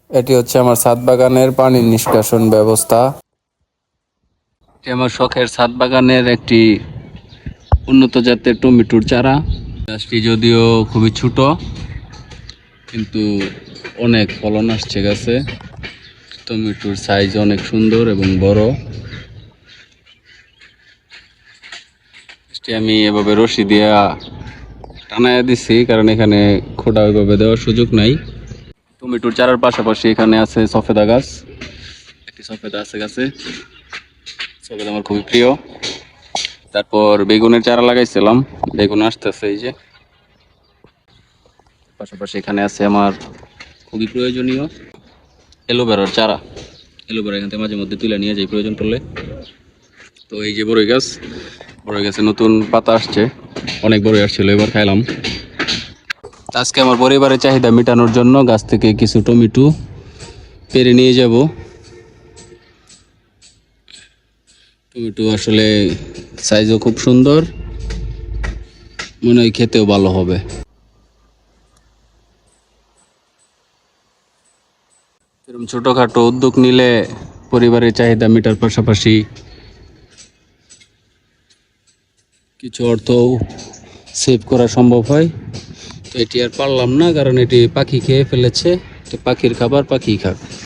এটি হচ্ছে আমার ছাদ বাগানের পানির নিষ্কাশন ব্যবস্থা। এটি আমার শখের ছাদ বাগানের একটি উন্নত জাতের টমেটোর চারা। গাছটি যদিও খুবই ছোট, কিন্তু অনেক ফলন আসছে গাছে। টমেটোর সাইজ অনেক সুন্দর এবং বড়। আমি এভাবে রশি দিয়া টানায়া দিছি, কারণ এখানে খোঁড়া ওইভাবে দেওয়ার সুযোগ নাই। টমেটোর চারার পাশাপাশি এখানে আছে সফেদা গাছ। একটি সফেদা আছে গাছে, সফেদা আমার খুবই প্রিয়। তারপর বেগুনের চারা লাগাইছিলাম, বেগুন আসতেছে এই যে। পাশাপাশি এখানে আছে আমার খুবই প্রয়োজনীয় অ্যালোভেরার চারা। অ্যালোভেরা এখান থেকে মাঝে মধ্যে তুলে নিয়ে যাই প্রয়োজন পড়লে। তো এই যে বড়ই গাছ, বড়ই গাছে নতুন পাতা আসছে, অনেক বড়ই আসছিল, এবার খাইলাম। আজকে আমার পরিবারের চাহিদা মেটানোর জন্য গাছ থেকে কিছু টমেটো পেরে নিয়ে যাব। টমেটো আসলে সাইজও খুব সুন্দর, মনে হয় খেতেও ভালো হবে। এরকম ছোটখাটো উদ্যোগ নিলে পরিবারের চাহিদা মেটার পাশাপাশি কিছু অর্থ সেভ করা সম্ভব হয়। তো এটি আর পারলাম না, কারণ এটি পাখি খেয়ে ফেলেছে। তো পাখির খাবার পাখি খাক।